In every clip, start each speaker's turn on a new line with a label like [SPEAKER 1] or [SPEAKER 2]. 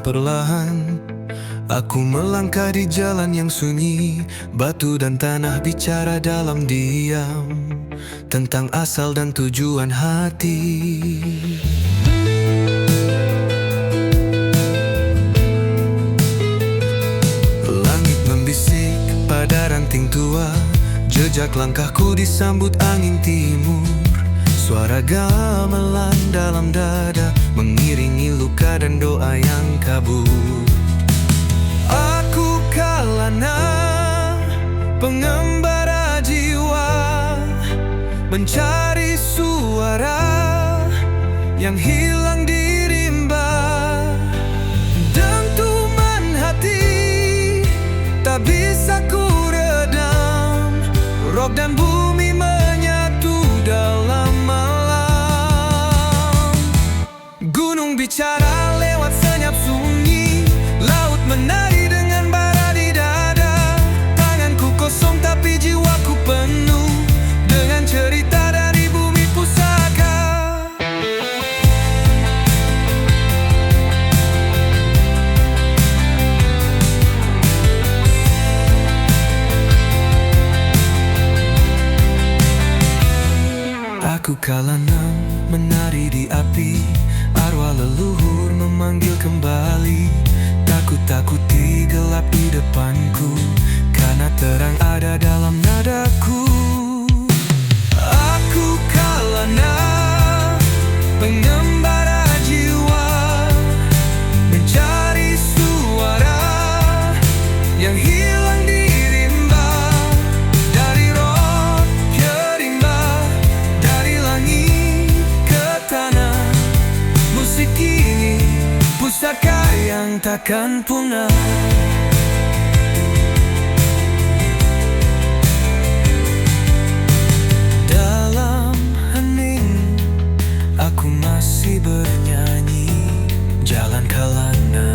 [SPEAKER 1] perlahan aku melangkah di jalan yang sunyi. Batu dan tanah bicara dalam diam tentang asal dan tujuan hati. Langit membisik pada ranting tua, jejak langkahku disambut angin timur. Suara gamelan dalam dada mengiringi luka dan doa yang kabur. Aku Kalana, pengembara jiwa, mencari suara yang hilang di rimba. Dentuman hati tak bisa ku redam, rock dan bumi menyatu dalam malam. Gunung bicara lewat senyap sunyi, laut menari dengan bara di dada. Tanganku kosong tapi jiwaku penuh dengan cerita dari bumi pusaka. Aku Kalana menari di api, arwah leluhur memanggil kembali. Takut-takuti gelap di depanku, karena terang ada dalam nadaku. Aku Kalana, pengembara jiwa, mencari suara yang hilang di rimba. Dari rock ke rimba, dari langit ke tanah, musik ini pusaka yang takkan punah. Dalam hening aku masih bernyanyi. Jalan Kalana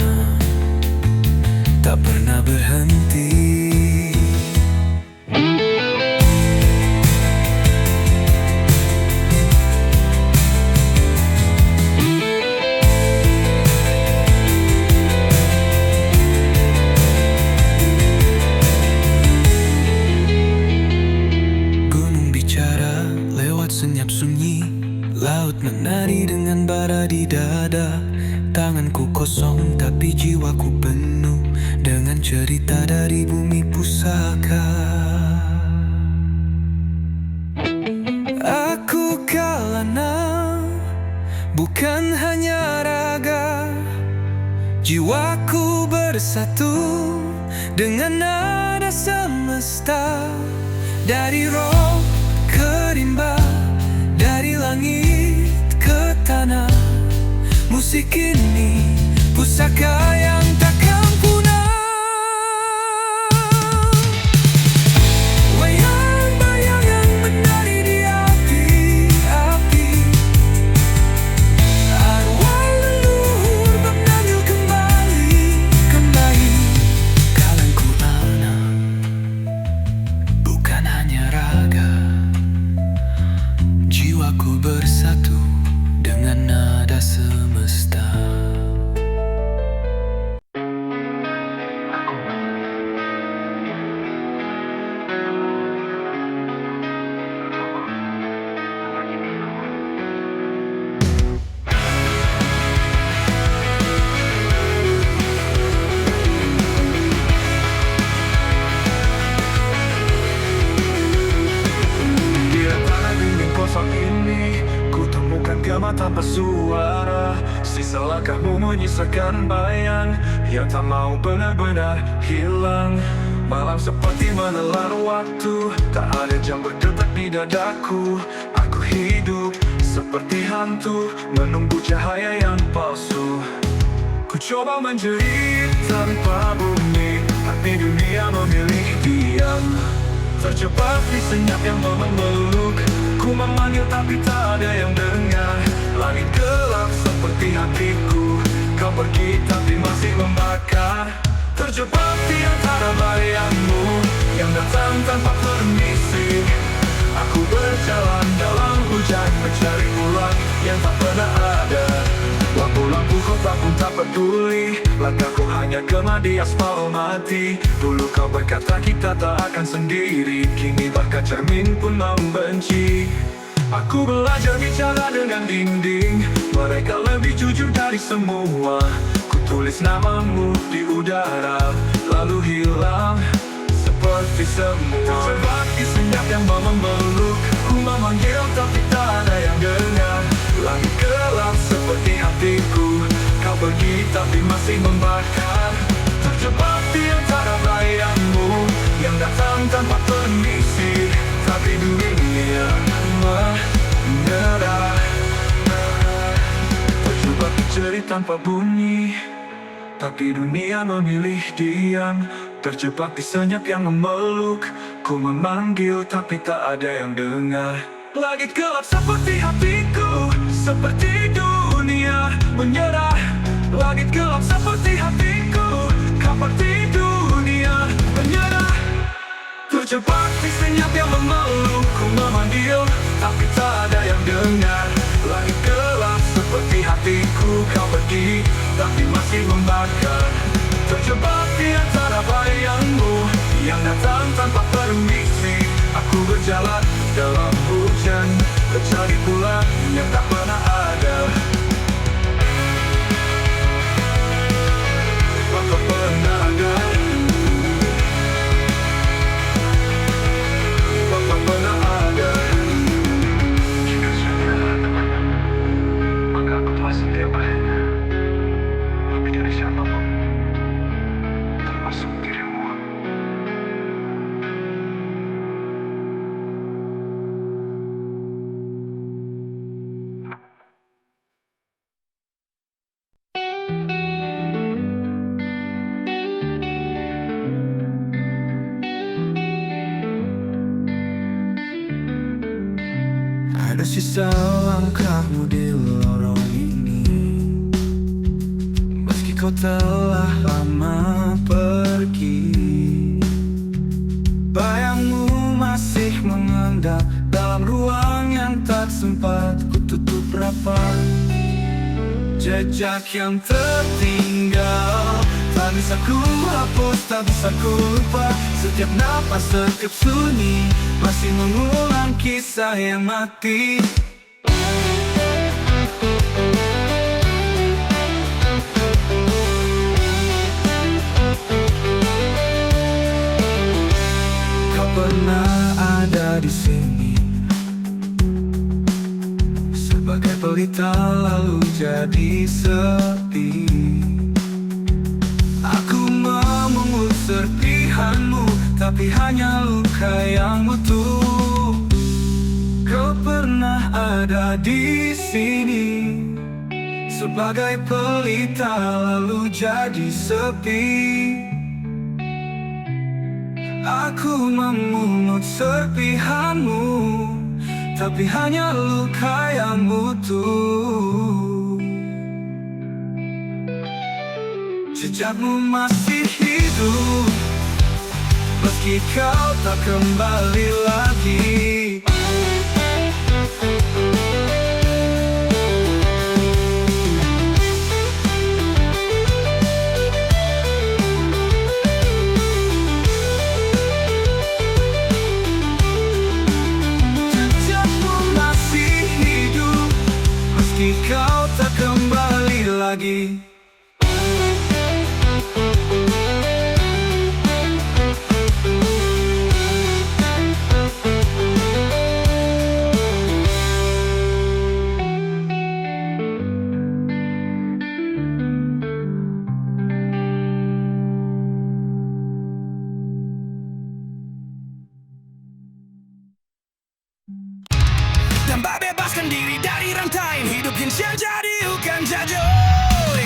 [SPEAKER 1] tak pernah berhenti. Senyap sunyi, laut menari dengan bara di dada. Tanganku kosong tapi jiwaku penuh dengan cerita dari bumi pusaka. Aku Kalana, bukan hanya raga, jiwaku bersatu dengan nada semesta. Dari rock ke rimba, dari langit ke tanah, musik ini pusaka yang takkan punah. Bayang-bayangan menari di api-api, arwah leluhur memanggil kembali. Kalangku anak, bukan hanya raga, jiwaku bersatu dengan nada semesta. Tanpa suara, sisa langkahmu menyisakan bayang yang tak mau benar-benar hilang. Malam seperti menelan waktu, tak ada jam berdetak di dadaku. Aku hidup seperti hantu, menunggu cahaya yang palsu. Ku coba menjerit tanpa bumi, tapi dunia memilih diam. Terjebak di senyap yang memeluk, ku memanggil tapi tak ada yang dengar. Langit gelap seperti hatiku, kau pergi tapi masih membakar. Terjebak di antara bayangmu yang datang tanpa permisi. Aku berjalan dalam hujan mencari bulan yang tak pernah ada. Lampu lampu kota pun tak peduli, langkahku hanya gema di aspal mati. Dulu kau berkata kita tak akan sendiri, kini bahkan cermin pun membenci. Aku belajar bicara dengan dinding, mereka lebih jujur dari semua. Ku tulis namamu di udara, lalu hilang seperti semua. Terjebak di senyap yang memeluk, ku memanggil tapi tak ada yang dengar. Langit gelap seperti hatiku, kau pergi tapi masih membakar. Terjebak di antara bayangmu yang datang tanpa permisi, tapi dunia menyerah. Terjebak di jeri tanpa bunyi, tapi dunia memilih diam. Terjebak di senyap yang memeluk, ku memanggil tapi tak ada yang dengar. Langit gelap seperti hatiku, seperti dunia menyerah. Langit gelap seperti hatiku, kau seperti dunia menyerah. Terjebak di senyap yang memeluk, ku memanggil tapi tak ada yang dengar. Langit gelap seperti hatiku, kau pergi tapi masih membakar. Terjebak di antara bayangmu yang datang tanpa permisi. Aku berjalan dalam hujan, mencari bulan yang tak pernah ada. Tak pernah ada. Tak pernah ada. Jika sudah teman, maka aku telah setiap harinya lebih dari siapapun, termasuk dirimu. Ada sisa langkahmu di lorong ini, meski kau telah lama pergi. Bayangmu masih mengendap dalam ruang yang tak sempat ku tutup rapat. Jejak yang tertinggal tak bisa ku hapus, tak bisa ku lupa. Setiap napas, setiap sunyi masih mengulang kisah yang mati. Kau pernah ada di sini sebagai pelita lalu jadi sepi. Aku memungut serpihanmu, tapi hanya luka yang utuh. Kau pernah ada di sini sebagai pelita lalu jadi sepi. Aku memungut serpihanmu, tapi hanya luka yang utuh. Jejakmu masih hidup, meski kau tak kembali lagi. Jejakmu masih hidup, meski kau tak kembali lagi.
[SPEAKER 2] Tambah bebaskan diri dari rantai hidup yang jadi bukan jajoy.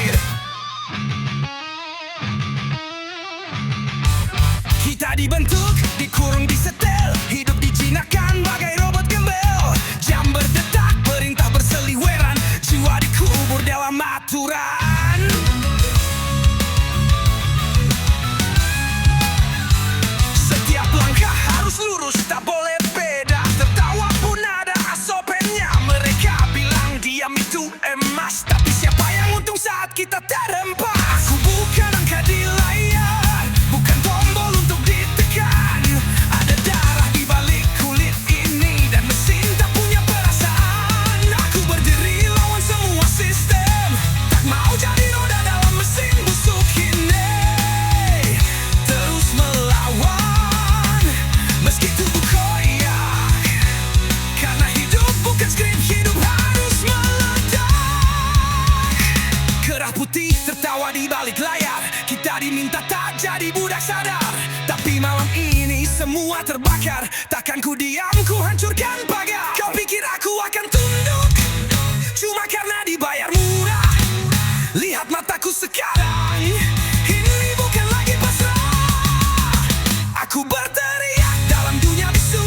[SPEAKER 2] Kita dibentuk, dikurung, disetel, hidup dijinakan bagai robot gembel. Jam berdetak, perintah berseliweran, jiwa dikubur dalam aturan. Setiap langkah harus lurus, tak boleh beda. Tertawa pun ada SOP-nya. Mereka bilang diam itu emas, tapi siapa yang untung Tadi minta tak jadi budak sadar, tapi malam ini semua terbakar. Takkan ku diam, ku hancurkan pagar. Kau pikir aku akan tunduk cuma karena dibayar murah? Lihat mataku sekarang, ini bukan lagi pasrah. Aku berteriak dalam dunia bisu,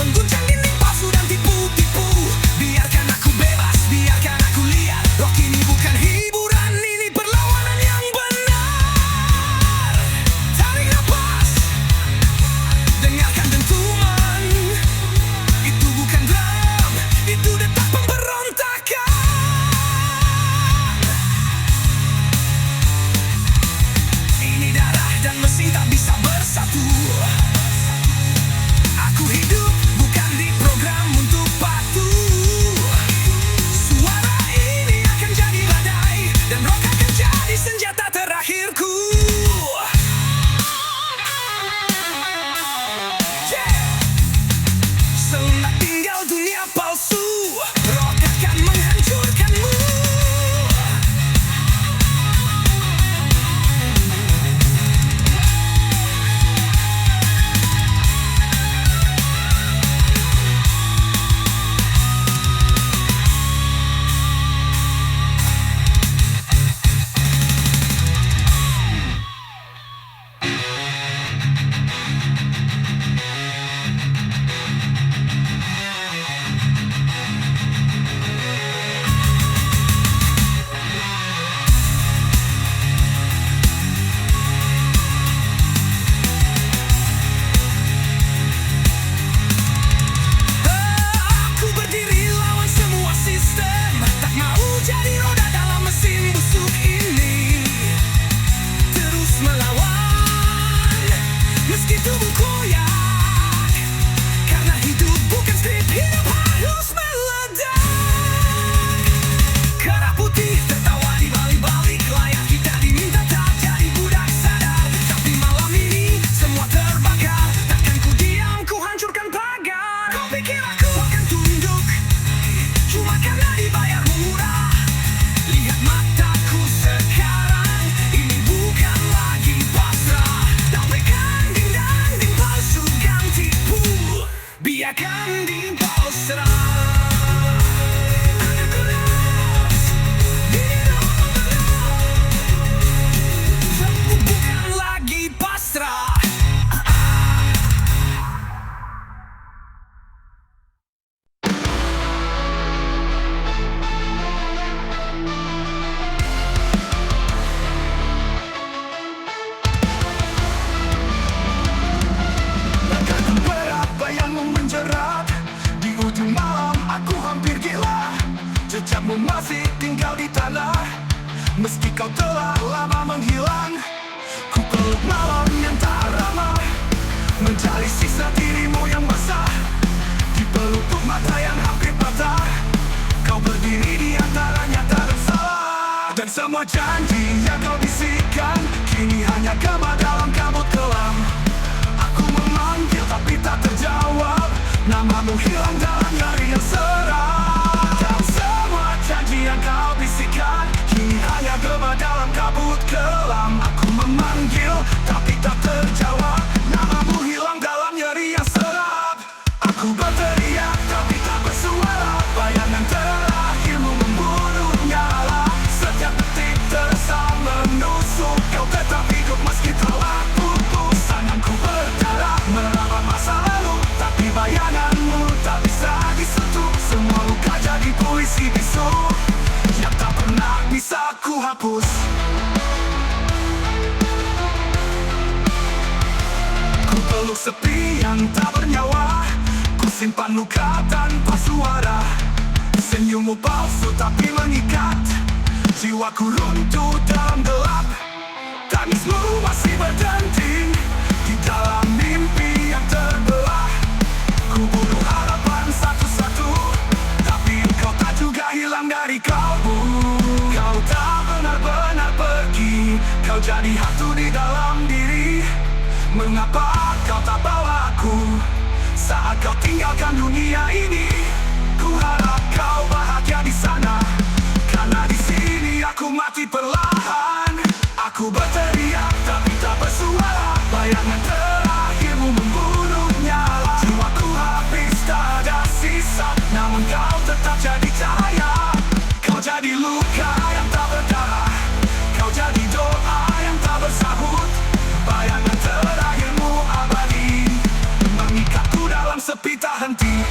[SPEAKER 2] mengguncang dinding palsu dan tipu-tipu. Biarkan aku bebas, biarkan aku lihat. Rock ini bukan hiburan, ini perlawanan yang benar. Tarik nafas, dengarkan dentuman. Itu bukan drum, itu detak pemberontakan. Ini darah dan mesin tak bisa bersatu. Aku hidup bukan diprogram untuk patuh. Suara ini akan jadi badai, dan rock akan jadi senjata terakhirku. Yeah. Selamat tinggal dunia palsu, rock akan menghancurkanmu. Aku berdiri lawan semua sistem, tak mau jadi roda dalam mesin busuk ini. Terus melawan, meski tubuh koyak. Karena hidup bukan skrip, hidup harus meledak. Kerah putih tertawa di balik-balik layar. Kita diminta tak jadi budak sadar, tapi malam ini semua terbakar. Takkan ku diam, ku hancurkan pagar. Kau pikir aku akan tunduk cuma karena dibayar murah? Lihat mataku sekarang, ini bukan lagi pasrah. Tampilkan dinding palsu dan tipu, biarkan dinding palsu bukan lagi pasrah.
[SPEAKER 1] Langkahku berat, bayangmu menjerat. Di ujung malam aku hampir gila. Jejakmu masih tinggal di tanah, meski kau telah lama menghilang. Ku peluk malam yang tak ramah, mencari sisa dirimu yang basah. Di pelupuk mata yang hampir patah, kau berdiri di antara nyata dan salah. Dan semua janji yang kau bisikkan kini hanya gema dalam kabut kelam. Aku memanggil tapi tak terjawab, namamu hilang dalam nyari yang seram. Dan semua janji yang kau bisikkan kini hanya gema dalam kabut kelam. Aku memanggil tapi tak terjawab, namamu hilang dalam nyeri yang serap. Aku berteriak tapi tak bersuara, bayangan terakhirmu membunuh nyala. Setiap detik terasa menusuk, kau tetap hidup meski telah pupus. Tanganku berdarah melawan masa lalu, tapi bayanganmu tak bisa disentuh. Semua luka jadi puisi bisu yang tak pernah bisa ku hapus. Ku peluk sepi yang tak bernyawa, ku simpan luka tanpa suara. Senyummu palsu tapi mengikat, jiwaku runtuh dalam gelap. Tangismu masih berdenting di dalam mimpi yang terbelah. Ku bunuh harapan satu-satu, tapi engkau tak juga hilang dari kalbu. Kau tak benar-benar pergi, kau jadi hantu di dalam diri. Mengapa kau tak bawa aku saat kau tinggalkan dunia ini? Ku harap kau bahagia di sana, karena di sini aku mati perlahan. Aku Aku berteriak tapi tak bersuara. Bayangan terakhirmu membunuh nyala. Jiwaku habis tak ada sisa, namun kau tetap jadi cahaya. Kau jadi luka yang tak berdarah, kau jadi doa yang tak bersahut. Bayangan terakhirmu abadi, mengikatku dalam sepi tak henti.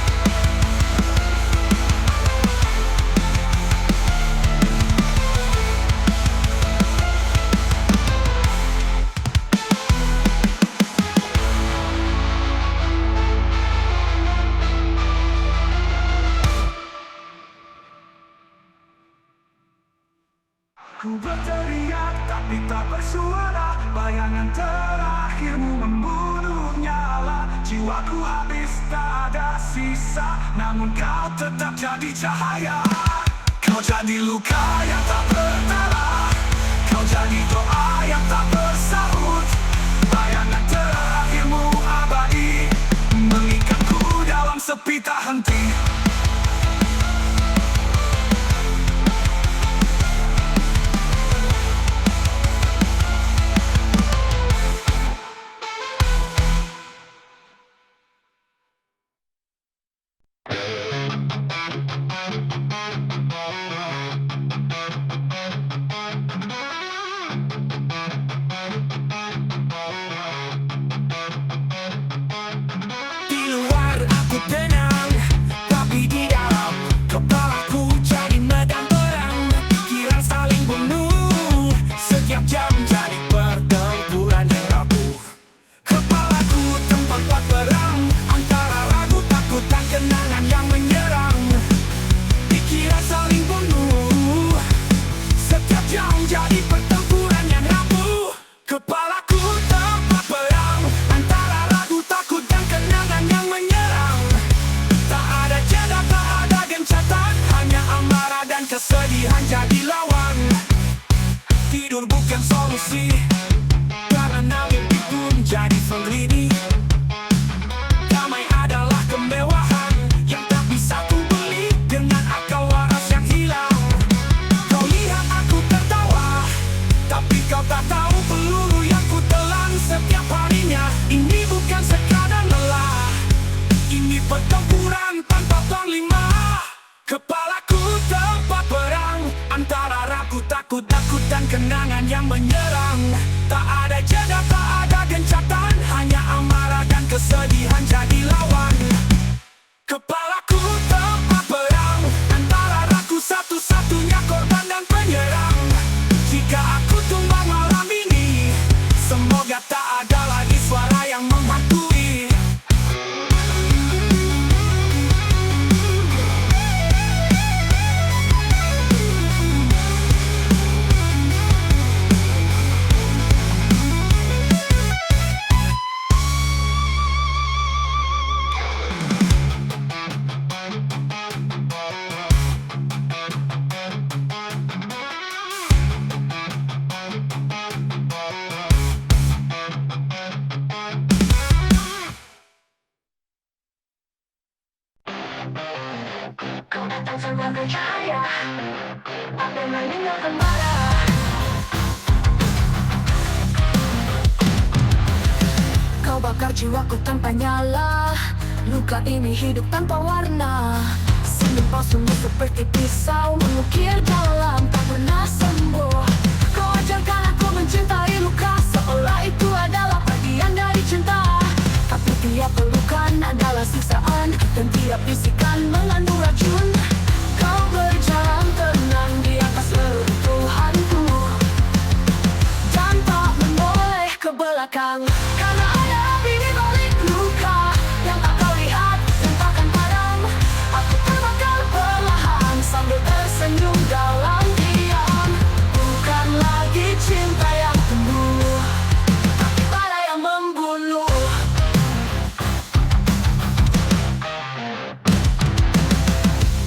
[SPEAKER 1] Ku berteriak tapi tak bersuara. Bayangan terakhirmu membunuh nyala. Jiwaku habis tak ada sisa, namun kau tetap jadi cahaya. Kau jadi luka yang tak berdarah, kau jadi doa yang tak bersahut. Bayangan terakhirmu abadi, mengikatku dalam sepi tak henti.
[SPEAKER 2] Tenang, tapi di dalam kepalaku jadi medan perang. Pikiran saling bunuh, setiap jam jadi pertempuran yang rapuh. Kepalaku tempat buat perang, antara ragu, takut, dan kenangan yang menyerang. Pikiran saling bunuh, setiap jam jadi pertempuran yang rapuh. Kepalaku tempat perang, antara ragu, takut, dan kenangan yang menyerang. Kesedihan jadi lawan. Tidur bukan solusi, karena mimpi pun jadi penglidi. Damai adalah kemewahan yang tak bisa ku beli dengan akal waras yang hilang. Kau lihat aku tertawa, tapi kau tak tahu peluru yang ku telan setiap harinya. Ini bukan sekadar lelah, ini pertempuran tanpa panglima. Kepalaku tempat perang, antara ragu, takut, dan kenangan yang menyerang. Tak ada jeda, tak ada gencatan, hanya amarah dan kesedihan jadi lawan. Kepalaku tempat perang, antara ragu, satu-satunya korban dan penyerang. Jika aku tumbang malam ini, semoga tak ada lagi suara yang menghantui.
[SPEAKER 3] Kau datang sebagai cahaya, api meninggalkan bara. Kau bakar jiwaku tanpa nyala, luka ini hidup tanpa warna. Senyum palsumu seperti pisau, mengukir dalam tak pernah sembuh. Kau ajarkan aku mencintai luka, seolah itu adalah bagian dari cinta. Tapi tiap pelukan adalah siksaan, dan tiap bisikan mengandung racun. Kau berjalan tenang di atas reruntuhanku, tanpa menoleh ke belakang. Karena ada api di balik luka yang tak kau lihat dan takkan padam. Aku terbakar perlahan sambil tersenyum dalam diam. Bukan lagi cinta yang tumbuh, tapi bara yang membunuh.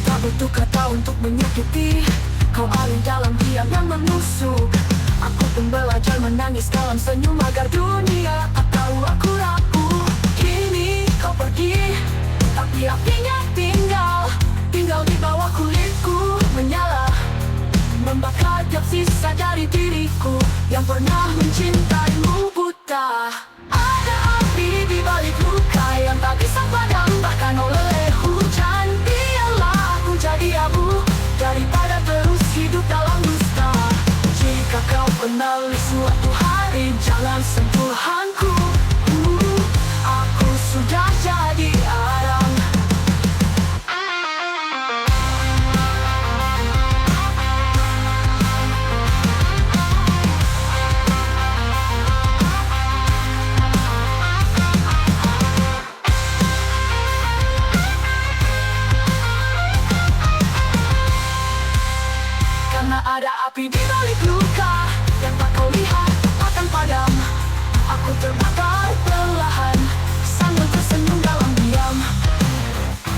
[SPEAKER 3] Tak butuh kata untuk menyakiti, kau alih dalam diam yang menusuk. Aku pun belajar menangis dalam senyum agar dunia tak tahu aku rapuh. Kini kau pergi, tapi apinya tinggal di bawah kulitku, menyala, membakar tiap sisa dari diriku yang pernah mencintaimu buta. Ada api di balik luka yang tak bisa padam, bahkan oleh hujan. Biarlah aku jadi abu daripada terus hidup dalam dusta. Jika kau kenali suatu hari, jangan sentuhanku. Aku sudah jadi arang. Karena ada api di balik luka yang tak kau lihat akan padam. Aku terbakar perlahan sambil tersenyum dalam diam.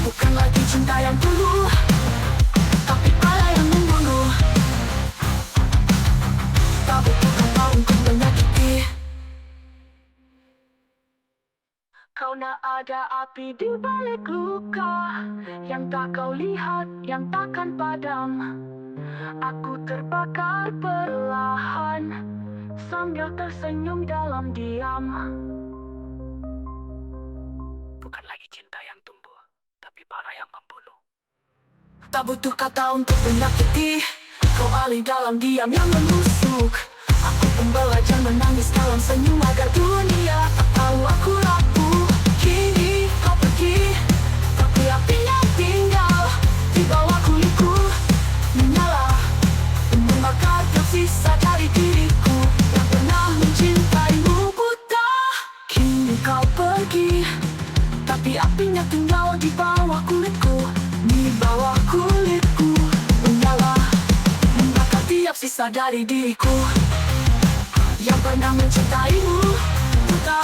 [SPEAKER 3] Bukan lagi cinta yang tulus, tapi pada yang membunuh. Tak butuh kau untuk menyakiti, karena ada api di balik luka yang tak kau lihat, yang takkan padam. Aku terbakar perlahan sambil tersenyum dalam diam. Bukan lagi cinta yang tumbuh, tapi bara yang membunuh. Tak butuh kata untuk menyakiti, kau alih dalam diam yang menusuk. Aku pembelajar menangis dalam senyum agar dunia tak tahu aku rapuh. Kini kau pergi, tapi apinya tinggal di bawah kulitku, menyala membakar tersisa dari diriku yang pernah mencintaimu buta. Kini kau pergi, tapi apinya tinggal di bawah kulitku, di bawah kulitku, menyala membakar tiap sisa dari diriku yang pernah mencintaimu buta.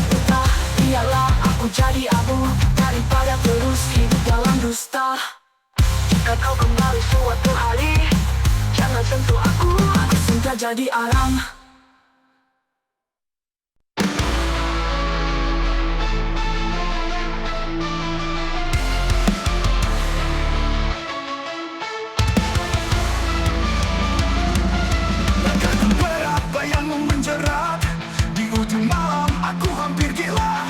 [SPEAKER 3] Buta, biarlah aku jadi abu daripada terus hidup dalam dusta. Jika kau kembali suatu hari, jangan sentuh aku sudah jadi arang.
[SPEAKER 1] Langkahku berat, bayangmu menjerat. Di ujung malam aku hampir gila.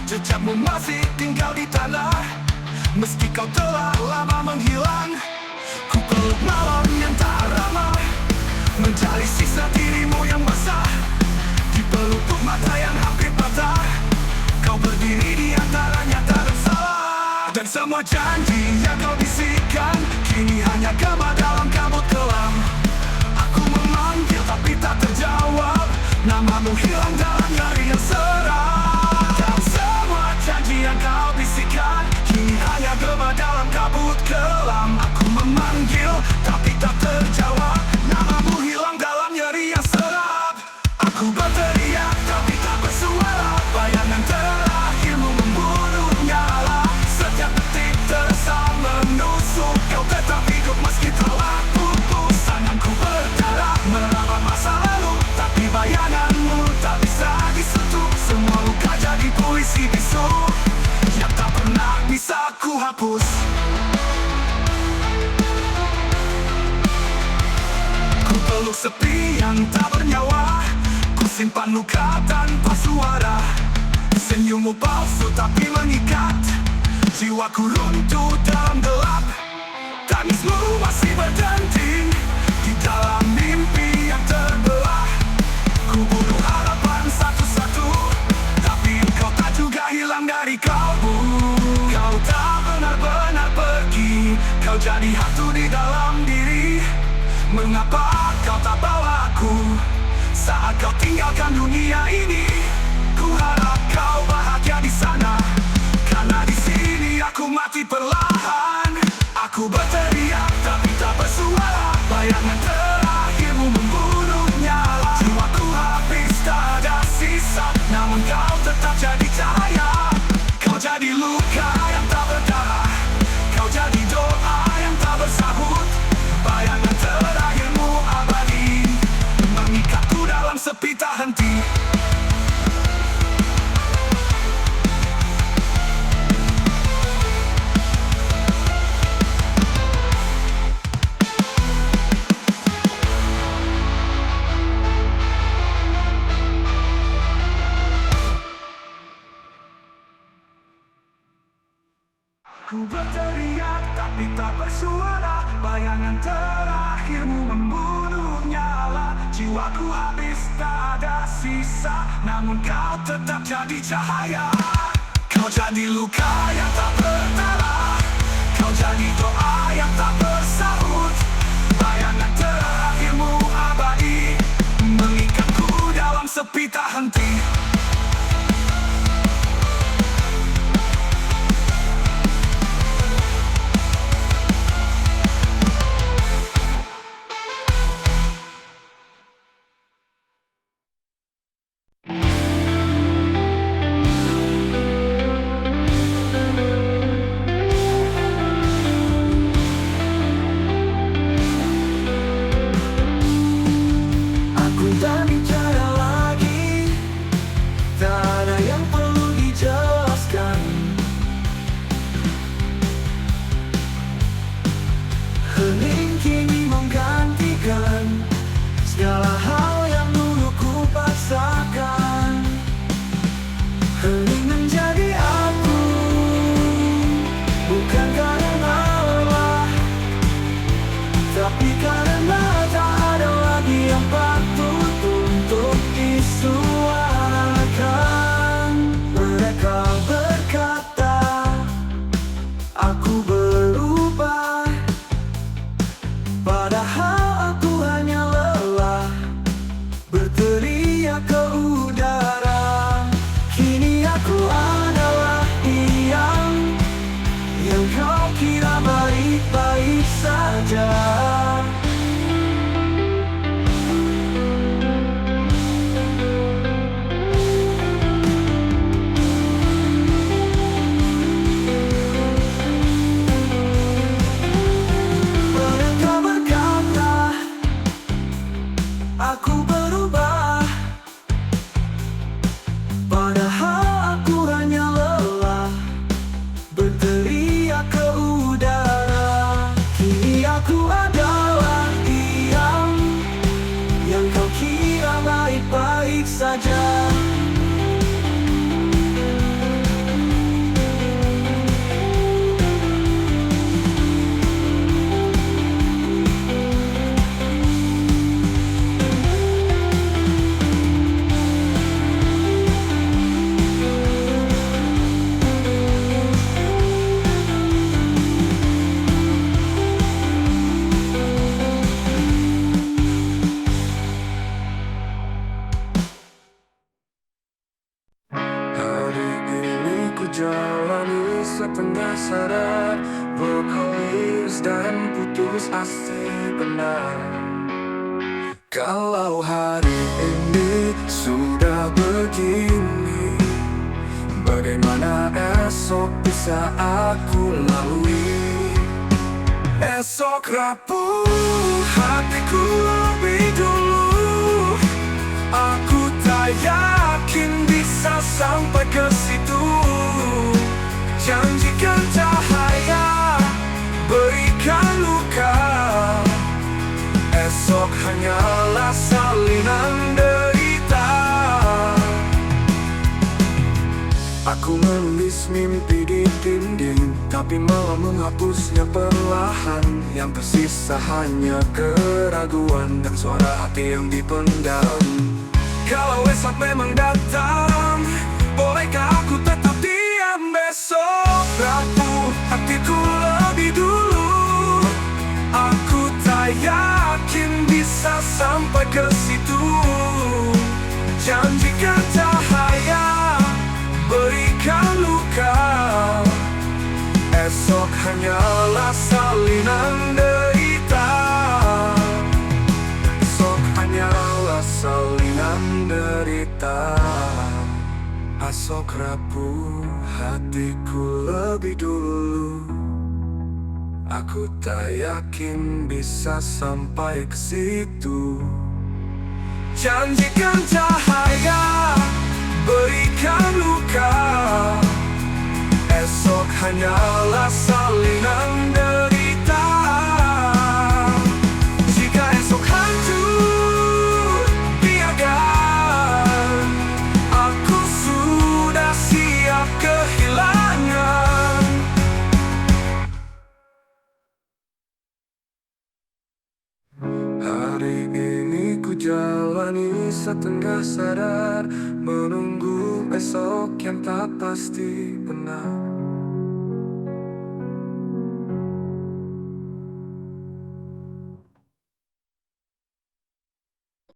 [SPEAKER 1] Jejakmu masih tinggal di tanah, meski kau telah lama menghilang. Ku peluk malam yang tak ramah, mencari sisa dirimu yang basah. Di pelupuk mata yang hampir patah, kau berdiri di antara nyata dan salah. Dan semua janji yang kau bisikkan kini hanya gema dalam kabut kelam. Aku memanggil tapi tak terjawab, namamu hilang dalam nyari yang seram. Dan semua janji yang kau bisikkan kini hanya gema dalam kabut kelam. Aku memanggil tapi tak terjawab, namamu hilang dalam nyeri yang serap. Aku berteriak tapi tak bersuara, bayangan terakhirmu membunuh nyala. Setiap detik terasa menusuk, kau tetap hidup meski telah pupus. Tanganku berdarah merawat masa lalu, tapi bayanganmu tak bisa disentuh. Semua luka jadi puisi bisu yang tak pernah bisa ku hapus. Ku peluk sepi yang tak bernyawa, ku simpan luka tanpa suara. Senyummu palsu tapi mengikat, jiwaku runtuh dalam gelap. Tangismu masih berdenting di dalam mimpi yang terbelah. Ku bunuh harapan satu-satu, tapi engkau tak juga hilang dari kalbu. Kau tak benar-benar pergi, kau jadi hantu di dalam diri. Mengapa kau tak bawa aku saat kau tinggalkan dunia ini? Ku harap kau bahagia di sana, karena di sini aku mati perlahan. Aku berteriak tapi tak bersuara, bayangan terakhirmu membunuh nyala. Jiwaku habis tak ada sisa, namun kau tetap jadi cahaya. Kau jadi luka yang tak berdarah, kau jadi doa yang tak bersahut. Bayangan terakhirmu abadi, mengikatku dalam sepi tak henti. Aku berteriak tapi tak bersuara. Bayangan terakhirmu membunuh nyala. Jiwaku habis tak ada sisa, namun kau tetap jadi cahaya. Kau jadi luka yang tak berdarah, kau jadi doa yang tak bersahut. Bayangan terakhirmu abadi, mengikatku dalam sepi tak henti. Aku tak bicara lagi, tak ada yang perlu dijelaskan. Hening kini menggantikan segala hal yang dulu ku paksakan. Hening menjadi aku, bukan karena lelah, tapi karena tak ada lagi yang patut untuk disuarakan. Mereka berkata, aku berubah, padahal aku hanya lelah, berteriak ke udara. Kini aku adalah yang kau kira baik-baik saja. Mereka berkata, aku berubah, padahal aku hanya lelah, berteriak ke udara. Kini aku adalah yang kau kira baik-baik saja. Hari ini ku jalani setengah sadar, berkomis dan putus asa benar. Kalau hari ini sudah begini, bagaimana esok bisa aku lalui? Esok rapuh hatiku lebih dulu, aku tak yakin bisa sampai ke situ. Janjikan cahaya, berikan luka, esok hanyalah salinan derita. Aku menulis mimpi di dinding, tapi malah menghapusnya perlahan. Yang tersisa hanya keraguan dan suara hati yang dipendam. Kalau esok memang datang, bolehkah aku tetap diam? Besok rapuh hatiku lebih dulu, aku tak yakin bisa sampai ke situ. Janjikan cahaya, berikan luka, esok hanyalah salinan derita. Esok hanyalah salinan derita. Esok rapuh hatiku lebih dulu, aku tak yakin bisa sampai ke situ. Janjikan cahaya, berikan luka, esok hanyalah salinan derita. Jika esok hancur, biarkan, aku sudah siap kehilangan. sadar, menunggu esok yang tak pasti benar.